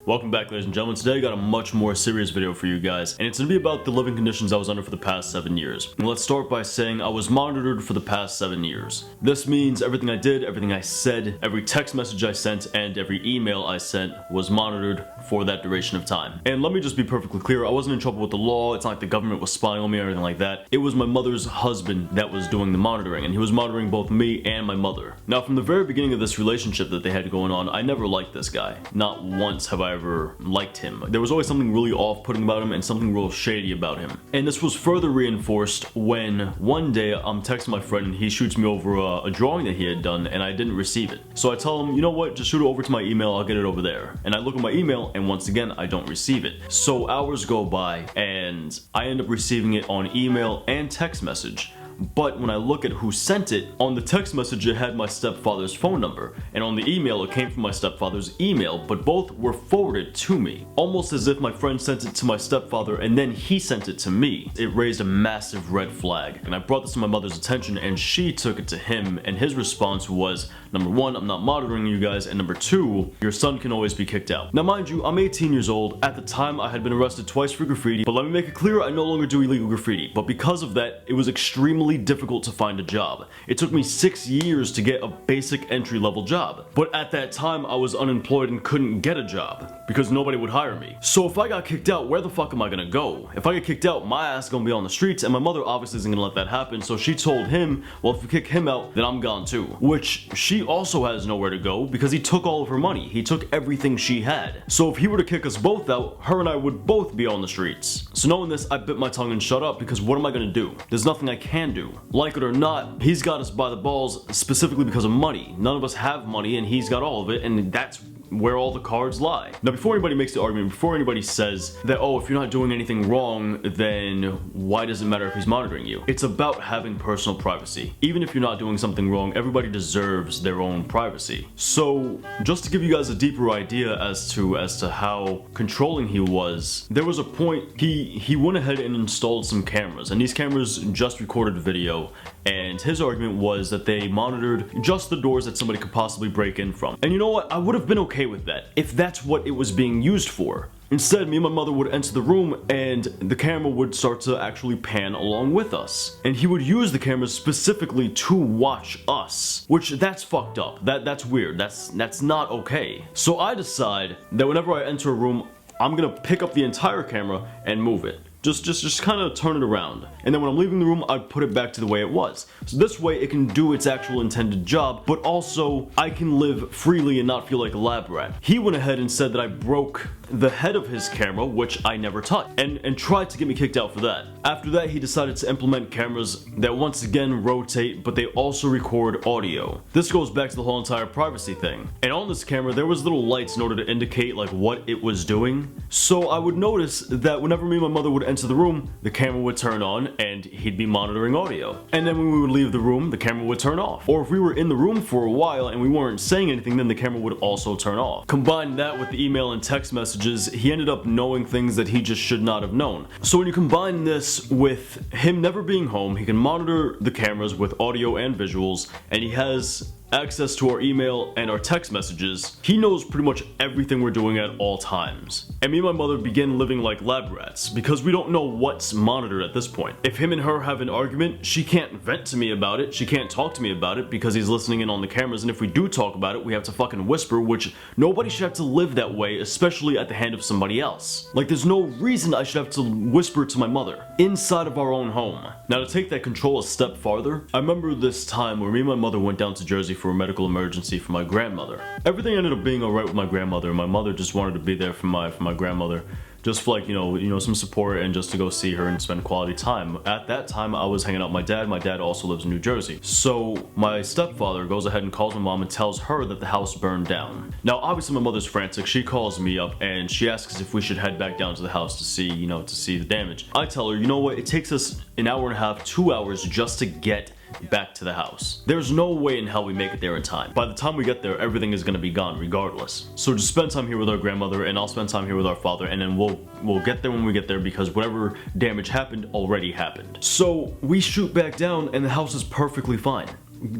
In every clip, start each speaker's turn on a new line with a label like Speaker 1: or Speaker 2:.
Speaker 1: Welcome back, ladies and gentlemen. Today I got a much more serious video for you guys, and it's going to be about the living conditions I was under for the past 7 years. And let's start by saying I was monitored for the past 7 years. This means everything I did, everything I said, every text message I sent, and every email I sent was monitored for that duration of time. And let me just be perfectly clear, I wasn't in trouble with the law. It's not like the government was spying on me or anything like that. It was my mother's husband that was doing the monitoring, and he was monitoring both me and my mother. Now, from the very beginning of this relationship that they had going on, I never liked this guy. Not once have I ever liked him. There was always something really off-putting about him and something real shady about him. And this was further reinforced when one day I'm texting my friend and he shoots me over a drawing that he had done and I didn't receive it. So I tell him, you know what, just shoot it over to my email, I'll get it over there. And I look at my email and once again, I don't receive it. So hours go by and I end up receiving it on email and text message. But when I look at who sent it, on the text message it had my stepfather's phone number, and on the email it came from my stepfather's email, but both were forwarded to me. Almost as if my friend sent it to my stepfather and then he sent it to me. It raised a massive red flag, and I brought this to my mother's attention and she took it to him, and his response was, number one, I'm not monitoring you guys, and number two, your son can always be kicked out. Now mind you, I'm 18 years old. At the time I had been arrested twice for graffiti, but let me make it clear, I no longer do illegal graffiti, but because of that, it was extremely difficult to find a job. It took me 6 years to get a basic entry-level job. But at that time, I was unemployed and couldn't get a job because nobody would hire me. So if I got kicked out, where the fuck am I gonna go? If I get kicked out, my ass is gonna be on the streets, and my mother obviously isn't gonna let that happen, so she told him, well, if we kick him out, then I'm gone too. Which she also has nowhere to go because he took all of her money. He took everything she had. So if he were to kick us both out, her and I would both be on the streets. So knowing this, I bit my tongue and shut up because what am I gonna do? There's nothing I can do. Like it or not, he's got us by the balls specifically because of money. None of us have money and he's got all of it, and that's where all the cards lie. Now, before anybody makes the argument, before anybody says that, oh, if you're not doing anything wrong, then why does it matter if he's monitoring you? It's about having personal privacy. Even if you're not doing something wrong, everybody deserves their own privacy. So, just to give you guys a deeper idea as to how controlling he was, there was a point he went ahead and installed some cameras, and these cameras just recorded video, and his argument was that they monitored just the doors that somebody could possibly break in from. And you know what? I would have been okay with that if that's what it was being used for. Instead, me and my mother would enter the room and the camera would start to actually pan along with us. And he would use the cameras specifically to watch us, which that's fucked up. That's weird. That's not okay. So I decide that whenever I enter a room, I'm gonna pick up the entire camera and move it. Just kind of turn it around. And then when I'm leaving the room, I put it back to the way it was. So this way it can do its actual intended job, but also I can live freely and not feel like a lab rat. He went ahead and said that I broke the head of his camera, which I never touched, and tried to get me kicked out for that. After that, he decided to implement cameras that once again rotate, but they also record audio. This goes back to the whole entire privacy thing. And on this camera, there was little lights in order to indicate like what it was doing. So I would notice that whenever me and my mother would enter the room, the camera would turn on and he'd be monitoring audio. And then when we would leave the room, the camera would turn off. Or if we were in the room for a while and we weren't saying anything, then the camera would also turn off. Combine that with the email and text messages, he ended up knowing things that he just should not have known. So when you combine this with him never being home, he can monitor the cameras with audio and visuals, and he has access to our email and our text messages. He knows pretty much everything we're doing at all times. And me and my mother begin living like lab rats because we don't know what's monitored at this point. If him and her have an argument, she can't vent to me about it, she can't talk to me about it because he's listening in on the cameras, and if we do talk about it, we have to fucking whisper, which nobody should have to live that way, especially at the hand of somebody else. Like, there's no reason I should have to whisper to my mother inside of our own home. Now, to take that control a step farther, I remember this time where me and my mother went down to Jersey for a medical emergency for my grandmother. Everything ended up being alright with my grandmother, and my mother just wanted to be there for my grandmother, just for like, you know, some support and just to go see her and spend quality time. At that time, I was hanging out with my dad. My dad also lives in New Jersey. So my stepfather goes ahead and calls my mom and tells her that the house burned down. Now, obviously my mother's frantic. She calls me up and she asks if we should head back down to the house to see, to see the damage. I tell her, you know what, it takes us an hour and a half, 2 hours just to get back to the house. There's no way in hell we make it there in time. By the time we get there, everything is gonna be gone regardless. So just spend time here with our grandmother, and I'll spend time here with our father, and then we'll get there when we get there because whatever damage happened already happened. So we shoot back down and the house is perfectly fine.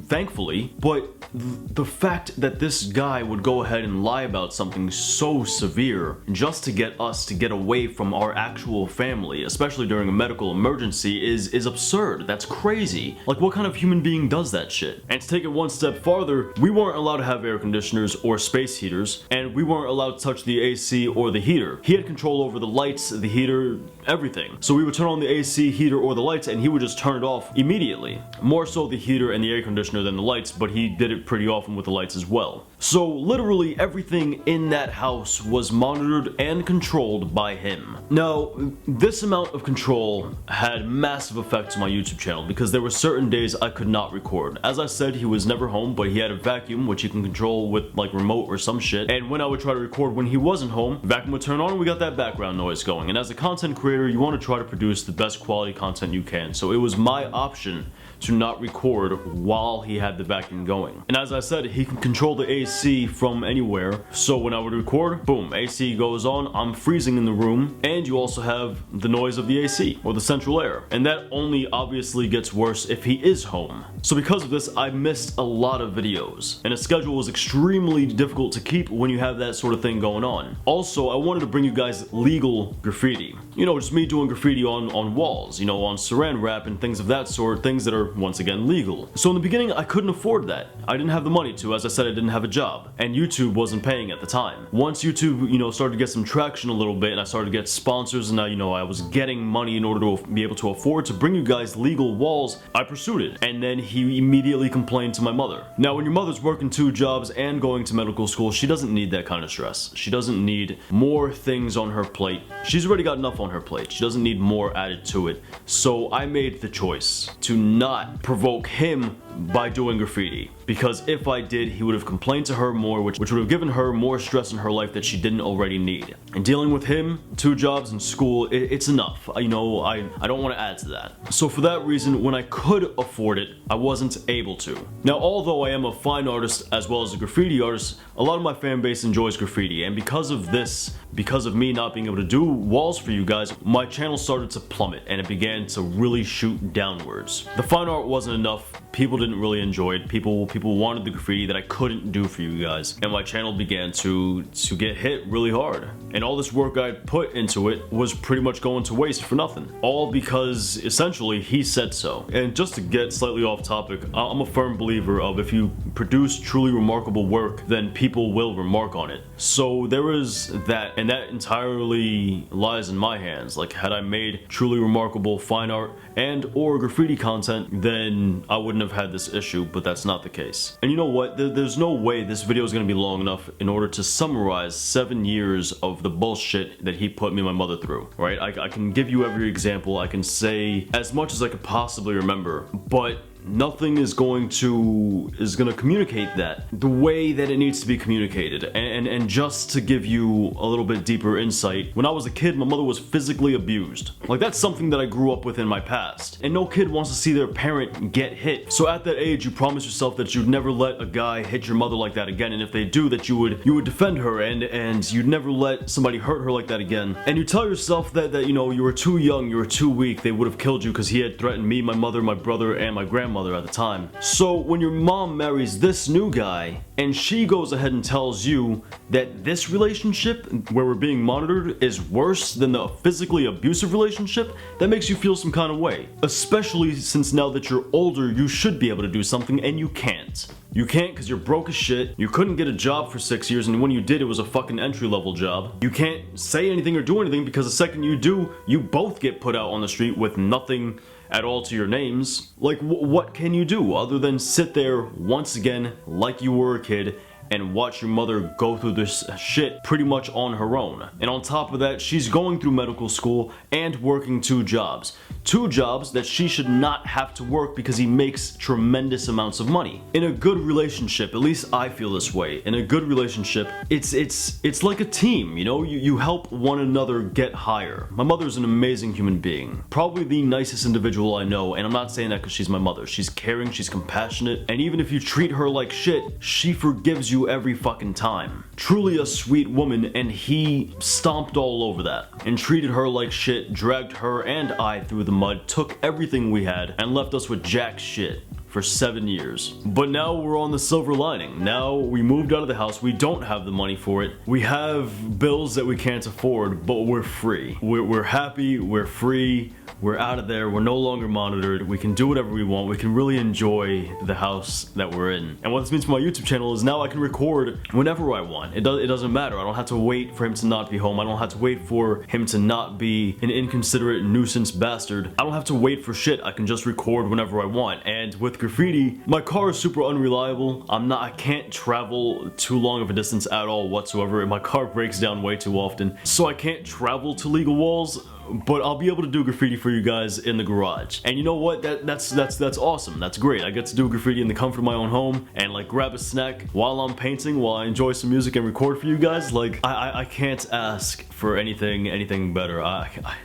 Speaker 1: thankfully, but the fact that this guy would go ahead and lie about something so severe just to get us to get away from our actual family, especially during a medical emergency, is absurd. That's crazy. Like, what kind of human being does that shit? And to take it one step farther, we weren't allowed to have air conditioners or space heaters, and we weren't allowed to touch the AC or the heater. He had control over the lights, the heater, everything. So we would turn on the AC, heater, or the lights, and he would just turn it off immediately. More so the heater and the air conditioner than the lights, but he did it pretty often with the lights as well. So literally everything in that house was monitored and controlled by him. Now, this amount of control had massive effects on my YouTube channel because there were certain days I could not record. As I said, he was never home, but he had a vacuum which you can control with like remote or some shit. And when I would try to record when he wasn't home, the vacuum would turn on and we got that background noise going. And as a content creator, you want to try to produce the best quality content you can. So it was my option to not record while he had the vacuum going. And as I said, he can control the AC from anywhere. So when I would record, boom, AC goes on, I'm freezing in the room, and you also have the noise of the AC, or the central air. And that only obviously gets worse if he is home. So because of this, I missed a lot of videos, and a schedule was extremely difficult to keep when you have that sort of thing going on. Also, I wanted to bring you guys legal graffiti. You know, just me doing graffiti on walls, you know, on saran wrap and things of that sort, things that are once again legal. So in the beginning, I couldn't afford that. I didn't have the money to, as I said, I didn't have a job, and YouTube wasn't paying at the time. Once YouTube, you know, started to get some traction a little bit, and I started to get sponsors, and now, you know, I was getting money in order to be able to afford to bring you guys legal walls, I pursued it. And then he immediately complained to my mother. Now, when your mother's working 2 jobs and going to medical school, she doesn't need that kind of stress. She doesn't need more things on her plate. She's already got enough on her plate. She doesn't need more added to it. So I made the choice to not provoke him by doing graffiti, because if I did, he would have complained to her more, which would have given her more stress in her life that she didn't already need. And dealing with him, 2 jobs and school, it's enough. You know, I don't want to add to that. So for that reason, when I could afford it, I wasn't able to. Now, although I am a fine artist as well as a graffiti artist, a lot of my fan base enjoys graffiti, and because of this, because of me not being able to do walls for you guys, my channel started to plummet and it began to really shoot downwards. The fine art wasn't enough. People didn't really enjoy it. People wanted the graffiti that I couldn't do for you guys, and my channel began to get hit really hard. And all this work I put into it was pretty much going to waste for nothing. All because essentially he said so. And just to get slightly off topic, I'm a firm believer of if you produce truly remarkable work, then people will remark on it. So there is that, and that entirely lies in my hands. Like, had I made truly remarkable fine art and or graffiti content, then I wouldn't have had this issue, but that's not the case. And you know what? There's no way this video is going to be long enough in order to summarize 7 years of the bullshit that he put me and my mother through, right? I can give you every example, I can say as much as I could possibly remember, but nothing is going to communicate that the way that it needs to be communicated. And just to give you a little bit deeper insight, when I was a kid, my mother was physically abused. Like, that's something that I grew up with in my past, and no kid wants to see their parent get hit. So at that age, you promise yourself that you'd never let a guy hit your mother like that again, and if they do, that you would defend her, and you'd never let somebody hurt her like that again. And you tell yourself that you know, you were too young, you were too weak, they would have killed you because he had threatened me, my mother, my brother, and my grandmother at the time. So when your mom marries this new guy and she goes ahead and tells you that this relationship where we're being monitored is worse than the physically abusive relationship, that makes you feel some kind of way. Especially since now that you're older, you should be able to do something and you can't. You can't because you're broke as shit. You couldn't get a job for 6 years, and when you did, it was a fucking entry-level job. You can't say anything or do anything because the second you do, you both get put out on the street with nothing at all to your names. Like, what can you do other than sit there once again like you were a kid and watch your mother go through this shit pretty much on her own? And on top of that, she's going through medical school and working 2 jobs. 2 jobs that she should not have to work because he makes tremendous amounts of money. In a good relationship, at least I feel this way, in a good relationship, it's like a team, you know? You help one another get higher. My mother's an amazing human being. Probably the nicest individual I know, and I'm not saying that because she's my mother. She's caring, she's compassionate, and even if you treat her like shit, she forgives you every fucking time. Truly a sweet woman, and he stomped all over that and treated her like shit, dragged her and I through the mud, took everything we had, and left us with jack shit. for 7 years. But now we're on the silver lining. Now we moved out of the house, we don't have the money for it. We have bills that we can't afford, but we're free. We're happy, we're free, we're out of there, we're no longer monitored, we can do whatever we want, we can really enjoy the house that we're in. And what this means for my YouTube channel is now I can record whenever I want. It doesn't matter. I don't have to wait for him to not be home. I don't have to wait for him to not be an inconsiderate nuisance bastard. I don't have to wait for shit. I can just record whenever I want. And with graffiti, my car is super unreliable. I can't travel too long of a distance at all whatsoever. My car breaks down way too often. So I can't travel to legal walls, but I'll be able to do graffiti for you guys in the garage. And you know what? That's awesome. That's great. I get to do graffiti in the comfort of my own home and like grab a snack while I'm painting, while I enjoy some music and record for you guys. Like I can't ask for anything better.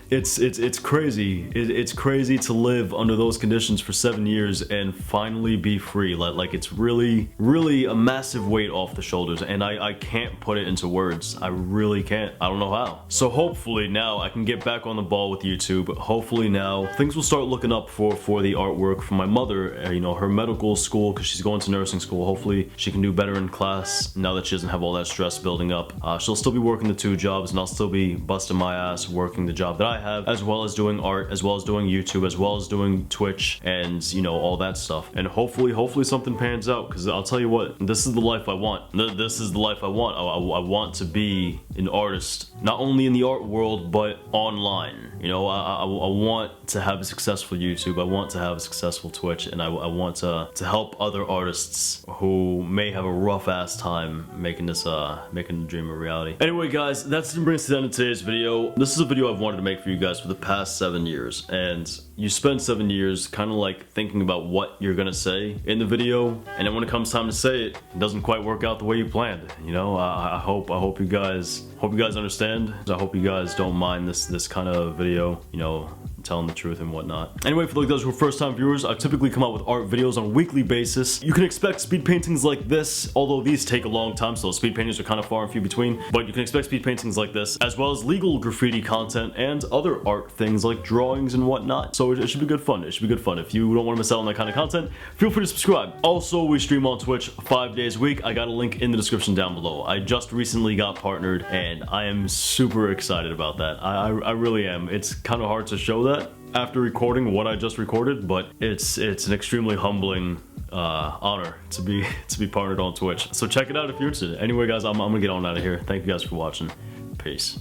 Speaker 1: It's crazy. It's crazy to live under those conditions for 7 years and finally be free. Like it's really a massive weight off the shoulders, and I can't put it into words. I really can't. I don't know how. So hopefully now I can get back on the ball with YouTube. Hopefully now things will start looking up for the artwork for my mother, you know, her medical school, because she's going to nursing school. Hopefully she can do better in class now that she doesn't have all that stress building up. She'll still be working the 2 jobs, and I'll still be busting my ass working the job that I have, as well as doing art, as well as doing YouTube, as well as doing Twitch, and you know, all that stuff. And hopefully something pans out, because I'll tell you what, this is the life I want. This is the life I want. I want to be an artist, not only in the art world, but online. You know, I want to have a successful YouTube, I want to have a successful Twitch, and I want to help other artists who may have a rough ass time making this making the dream a reality. Anyway guys, that's what brings to the end of today's video. This is a video I've wanted to make for you guys for the past 7 years, and you spend 7 years kind of like thinking about what you're gonna say in the video, and then when it comes time to say it, it doesn't quite work out the way you planned. You know, I hope you guys understand. I hope you guys don't mind this kind of video, you know, telling the truth and whatnot. Anyway, for those who are first time viewers, I typically come out with art videos on a weekly basis. You can expect speed paintings like this, although these take a long time, so speed paintings are kind of far and few between, but you can expect speed paintings like this, as well as legal graffiti content and other art things like drawings and whatnot. So it should be good fun. It should be good fun. If you don't want to miss out on that kind of content, feel free to subscribe. Also, we stream on Twitch 5 days a week. I got a link in the description down below. I just recently got partnered, and I am super excited about that. I really am. It's kind of hard to show that after recording what I just recorded, but it's an extremely humbling honor to be partnered on Twitch. So check it out if you're interested. Anyway guys, I'm gonna get on out of here. Thank you guys for watching. Peace.